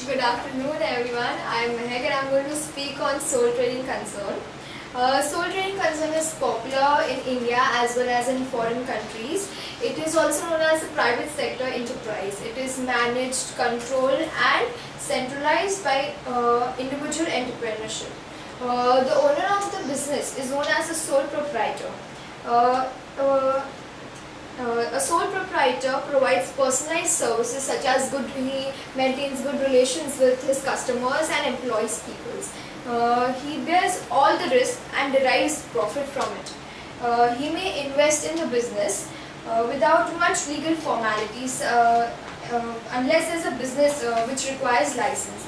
Good afternoon everyone. I am Mehak and I am going to speak on Sole Trading Concern. Sole Trading Concern is popular in India as well as in foreign countries. It is also known as a private sector enterprise. It is managed, controlled and centralized by individual entrepreneurship. The owner of the business is known as a sole proprietor. Uh, uh, a sole proprietor provides personalized services such as he maintains good relations with his customers and employs people. He bears all the risk and derives profit from it. He may invest in the business without much legal formalities unless there is a business which requires license.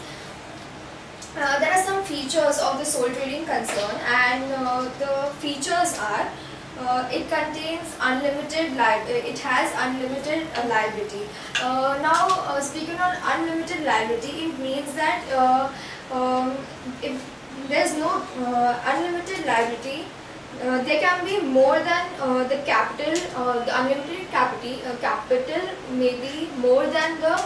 There are some features of the sole trading concern, and the features are it contains it has unlimited liability. Now, speaking on unlimited liability, it means that if there is no unlimited liability, there can be more than the capital. The unlimited capital may be more than the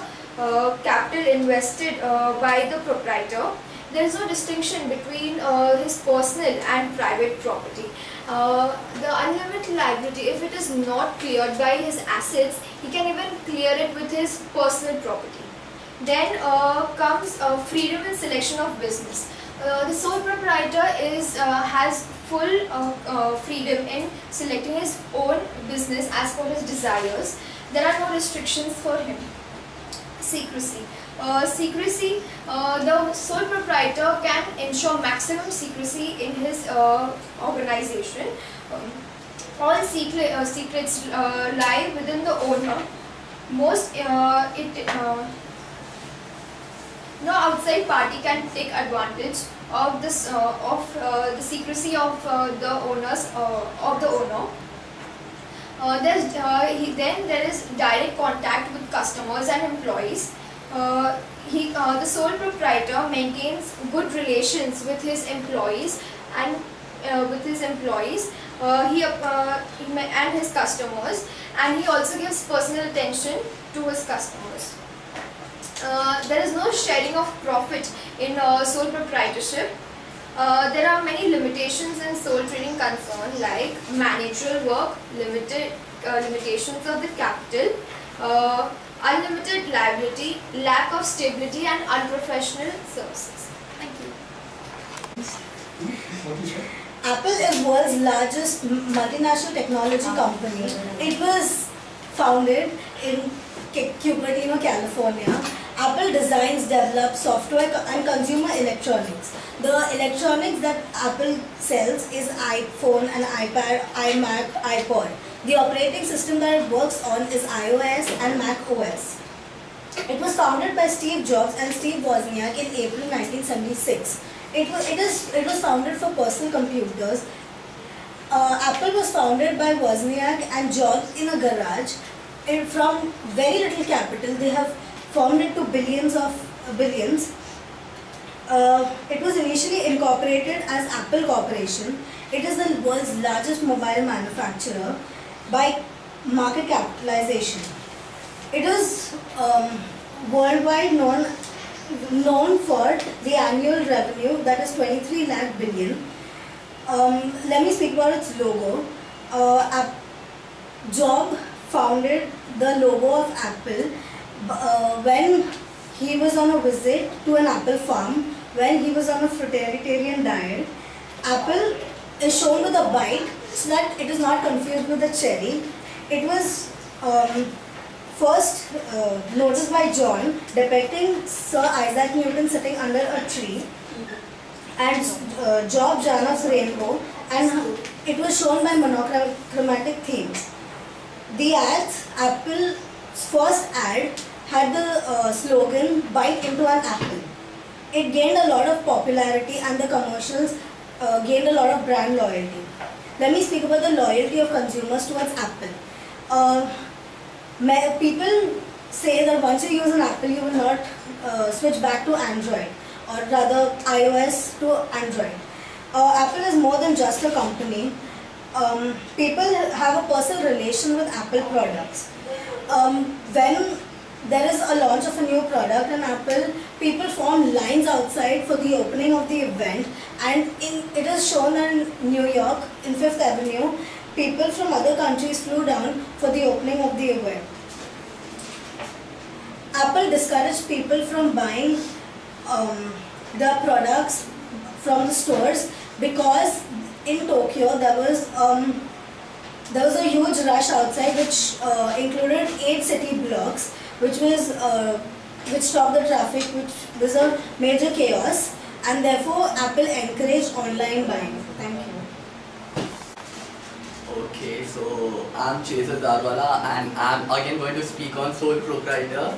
capital invested by the proprietor. There is no distinction between his personal and private property. The unlimited liability, if it is not cleared by his assets, he can even clear it with his personal property. Then comes freedom in selection of business. The sole proprietor has full freedom in selecting his own business as per his desires. There are no restrictions for him. Secrecy. The sole proprietor can ensure maximum secrecy in his organization. All secrets lie within the owner. No outside party can take advantage of this the secrecy of the owner. Then there is direct contact with customers and employees. The sole proprietor maintains good relations with his employees and and his customers, and he also gives personal attention to his customers. There is no sharing of profit in sole proprietorship. There are many limitations in sole trading concern, like managerial work, limitations of the capital, unlimited liability, lack of stability and unprofessional services. Thank you. Apple is world's largest multinational technology company. It was founded in Cupertino, California. Apple designs, develops software and consumer electronics. The electronics that Apple sells is iPhone and iPad, iMac, iPod. The operating system that it works on is iOS and Mac OS. It was founded by Steve Jobs and Steve Wozniak in April 1976. It was founded for personal computers. Apple was founded by Wozniak and Jobs in a garage. From very little capital, they have formed it to billions. It was initially incorporated as Apple Corporation. It is the world's largest mobile manufacturer by market capitalization. It is worldwide known for the annual revenue that is 23 lakh billion. Let me speak about its logo. Jobs founded the logo of Apple when he was on a visit to an apple farm, when he was on a fruitarian diet. Apple is shown with a bite so that it is not confused with a cherry. It was first noticed by John, depicting Sir Isaac Newton sitting under a tree, and Job Janoff's rainbow, and it was shown by monochromatic themes. The ads, Apple's first ad had the slogan, "Bite into an apple." It gained a lot of popularity and the commercials gained a lot of brand loyalty. Let me speak about the loyalty of consumers towards Apple. People say that once you use an Apple, you will not switch back to Android, or rather iOS to Android. Apple is more than just a company. People have a personal relation with Apple products. When there is a launch of a new product in Apple. People formed lines outside for the opening of the event, and it is shown in New York in Fifth Avenue. People from other countries flew down for the opening of the event. Apple discouraged people from buying the products from the stores because in Tokyo there was a huge rush outside which included 8 city blocks, which stopped the traffic, which was a major chaos, and therefore Apple encouraged online buying. Thank you. Okay, so I'm Chetan Darwala and I'm again going to speak on sole proprietor.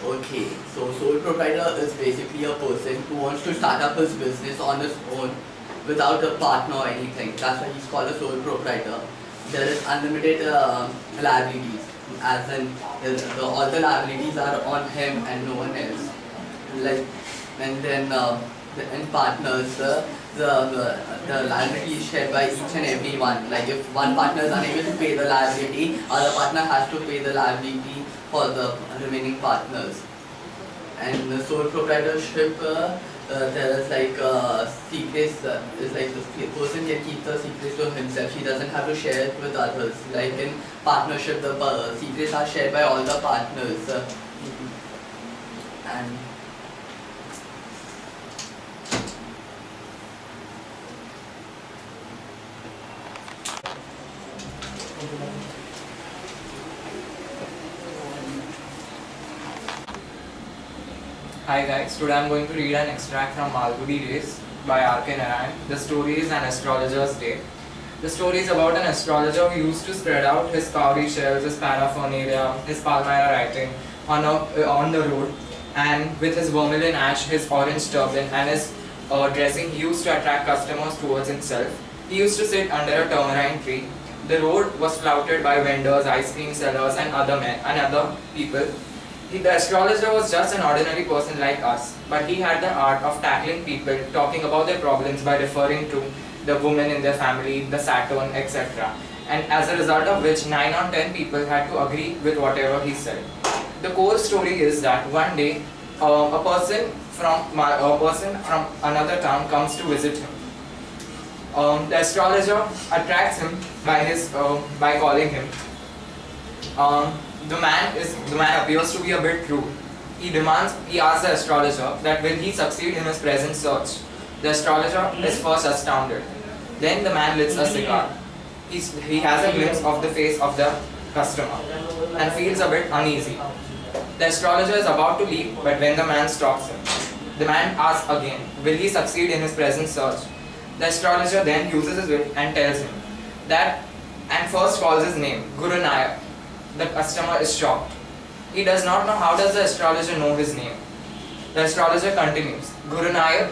Okay, so sole proprietor is basically a person who wants to start up his business on his own without a partner or anything. That's why he's called a sole proprietor. There is unlimited liabilities, as in all the liabilities are on him and no one else. Like, and then in partners, the liability is shared by each and every one. Like if one partner is unable to pay the liability, other partner has to pay the liability for the remaining partners. And the sole proprietorship, there is like secrets, is like the person can keep the secrets to himself. He doesn't have to share it with others. Like in partnership, the secrets are shared by all the partners. And Hi guys, today I am going to read an extract from Malgudi Days by R.K. Narayan. The story is An Astrologer's Day. The story is about an astrologer who used to spread out his cowrie shells, his paraphernalia, his Palmyra writing on the road, and with his vermilion ash, his orange turban and his dressing, he used to attract customers towards himself. He used to sit under a tamarind tree. The road was flouted by vendors, ice cream sellers and other people. The astrologer was just an ordinary person like us, but he had the art of tackling people, talking about their problems by referring to the women in their family, the Saturn, etc. And as a result of which 9 or 10 people had to agree with whatever he said. The core story is that one day a person from another town comes to visit him. The astrologer attracts him by calling him. The man appears to be a bit rude. He asks the astrologer that will he succeed in his present search. The astrologer is first astounded. Then the man lights a cigar. He has a glimpse of the face of the customer and feels a bit uneasy. The astrologer is about to leave, but when the man stops him, the man asks again, will he succeed in his present search? The astrologer then uses his wit and tells him that, and first calls his name, Guru Nayak. The customer is shocked. He does not know how does the astrologer know his name. The astrologer continues, Guru Nayak,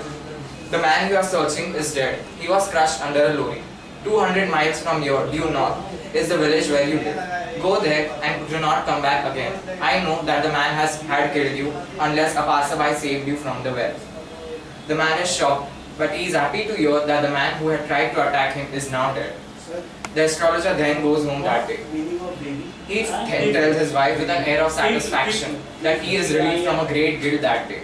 the man you are searching is dead. He was crushed under a lorry. 200 miles from here, due north, is the village where you live. Go there and do not come back again. I know that the man had killed you unless a passerby saved you from the well. The man is shocked, but he is happy to hear that the man who had tried to attack him is now dead. The astrologer then goes home that day. He tells his wife with an air of satisfaction that he is relieved from a great guilt that day.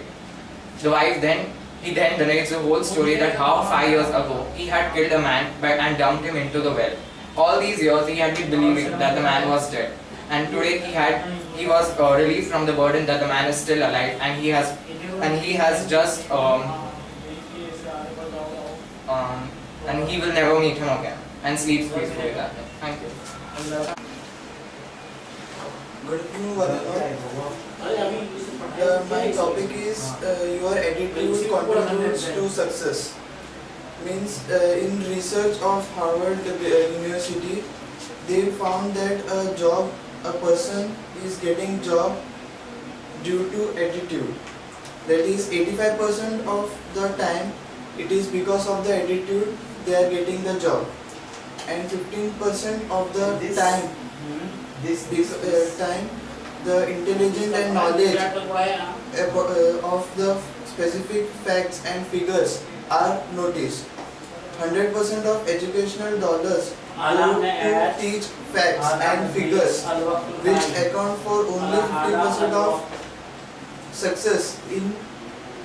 The wife then narrates the whole story that how 5 years ago he had killed a man and dumped him into the well. All these years he had been believing that the man was dead, and today he was relieved from the burden that the man is still alive, and he has just and he will never meet him again and sleeps peacefully that night. Thank you. Good afternoon, one and all. My topic is your attitude contributes to success. Means in research of Harvard University, they found that a person is getting job due to attitude. That is 85% of the time it is because of the attitude they are getting the job, and 15% of the time the intelligence and knowledge of the specific facts and figures are noticed. 100% of educational dollars to teach facts and figures which account for only 50% of success in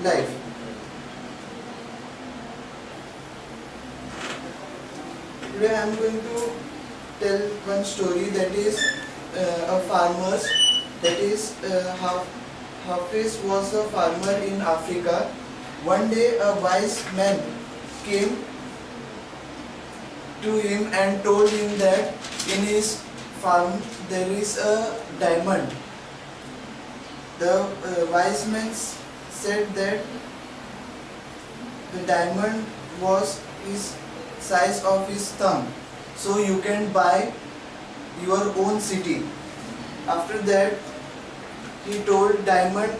life. Today I am going to tell one story that is a farmer's. That is Hafiz was a farmer in Africa. One day a wise man came to him and told him that in his farm there is a diamond. The wise man said that the diamond was his size of his thumb, so you can buy your own city. After that, he told diamond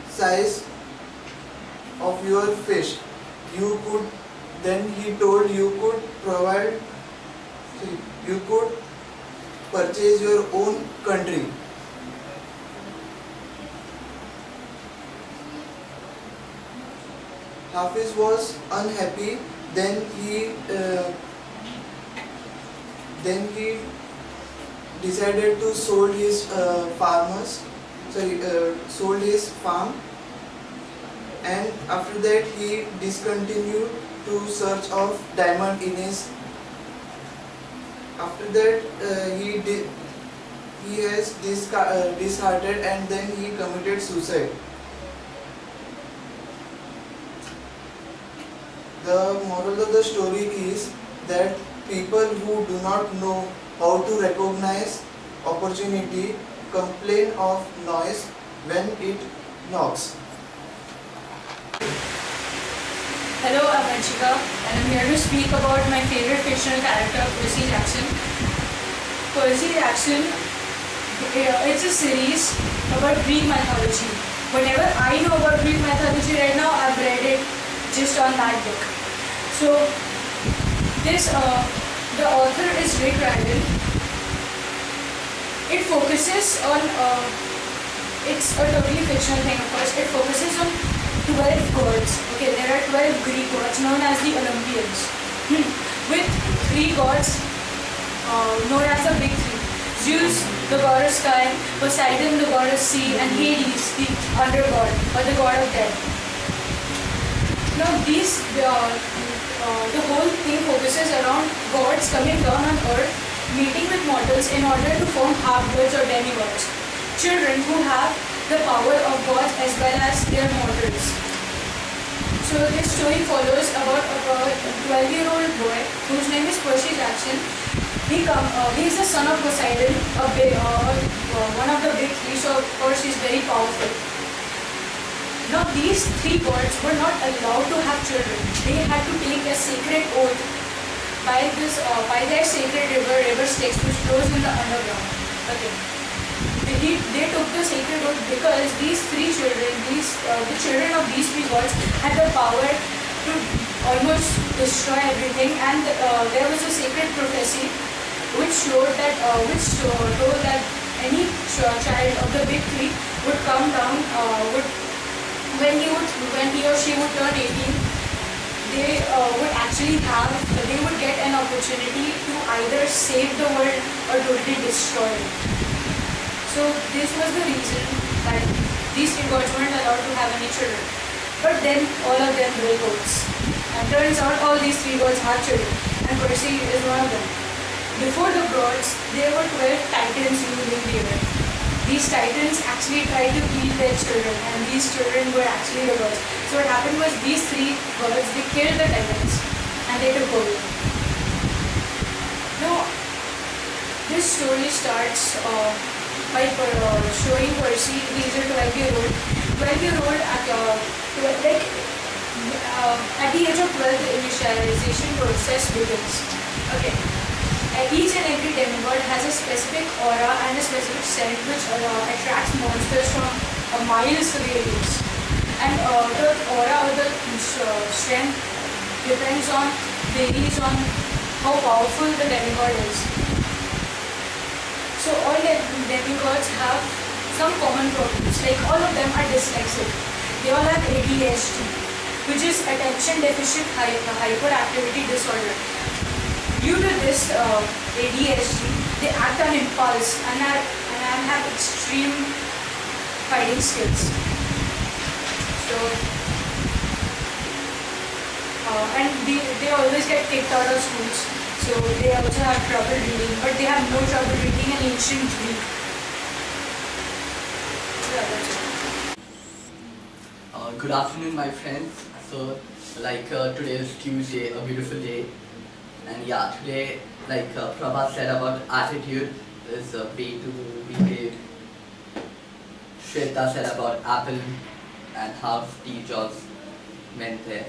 size of your fish. You could then he told you could purchase your own country. Hafiz was unhappy. Then he decided to sold his sold his farm, and after that he discontinued to search of diamond in his. After that he has disheartened, and then he committed suicide. The moral of the story is that people who do not know how to recognize opportunity complain of noise when it knocks. Hello, I'm Anshika and I'm here to speak about my favorite fictional character, Percy Jackson. Percy Jackson, it's a series about Greek mythology. Whatever I know about Greek mythology right now, I've read it just on that book. So, the author is Rick Riordan. It focuses on, it's a totally fictional thing of course, it focuses on 12 gods. Okay, there are 12 Greek gods known as the Olympians. With 3 gods known as the big 3. Zeus, the god of sky, Poseidon, the god of sea, and Hades, the undergod, or the god of death. Now the whole thing focuses around gods coming down on earth, meeting with mortals in order to form half-gods or demigods. Children who have the power of gods as well as their mortals. So this story follows about a 12-year-old boy whose name is Percy Jackson. He is the son of Poseidon, one of the big 3, so of course he is very powerful. Now these 3 gods were not allowed to have children. They had to take a sacred oath by their sacred river Styx, which flows in the underground. Okay. They took the sacred oath because these 3 children, the children of these 3 gods had the power to almost destroy everything, and there was a sacred prophecy which told that any child of the big 3 would come down, when he or she would turn 18, they would get an opportunity to either save the world or totally destroy it. So this was the reason that these 3 gods weren't allowed to have any children. But then all of them break oaths. And turns out all these 3 gods have children, and Percy is one of them. Before the gods, there were 12 titans ruling the earth. These titans actually tried to kill their children, and these children were actually the gods. So what happened was these 3 gods, they killed the titans and they took over. Now, this story starts by showing Percy. He is a 12-year-old. 12-year-old at the age of 12, the initialization process begins. Okay. Each and every demigod has a specific aura and a specific scent which attracts monsters from miles radius. And the aura or the strength varies on how powerful the demigod is. So all demigods have some common problems, like all of them are dyslexic. They all have ADHD, which is attention deficit hyperactivity disorder. Due to this ADHD, they act on impulse and have extreme fighting skills. So, and they always get kicked out of schools. So they also have trouble reading, but they have no trouble reading an ancient Greek. Yeah, that's it. Good afternoon, my friends. So, today is Tuesday, a beautiful day, and yeah, today, Prabha said about attitude is a way to behave. Shweta said about Apple and how Steve Jobs went there.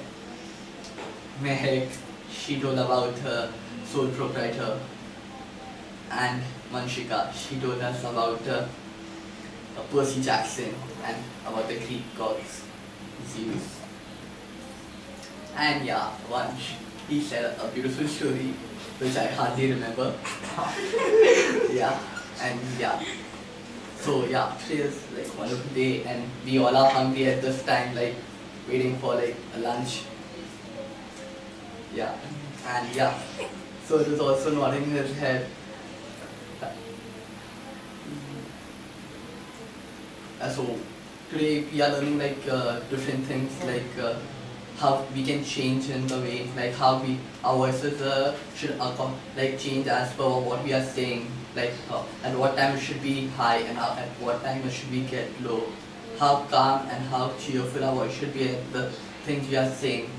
Mehek, she told about her sole proprietor, and Manshika, she told us about Percy Jackson and about the Greek gods, Zeus. And yeah, Vansh, he said a beautiful story which I hardly remember. Yeah, and yeah. So yeah, today is like a wonderful day and we all are hungry at this time, like waiting for like a lunch. Yeah, and yeah. So it is also nodding his head. So today we are learning different things how we can change in the way how our voices should change as per what we are saying, at what time it should be high and at what time it should be get low, how calm and how cheerful our voice should be at the things we are saying.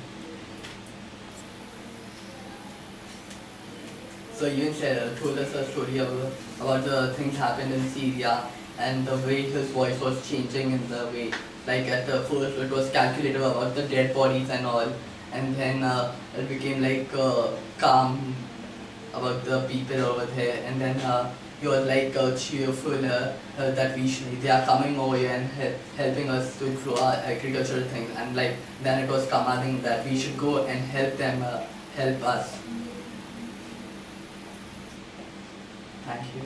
So Ewan told us a story about the things happened in Syria and the way his voice was changing in the way. Like at the first it was calculated about the dead bodies and all, and then it became calm about the people over there, and then he was cheerful that they are coming over here and helping us to grow our agricultural things, and then it was commanding that we should go and help them help us. Thank you.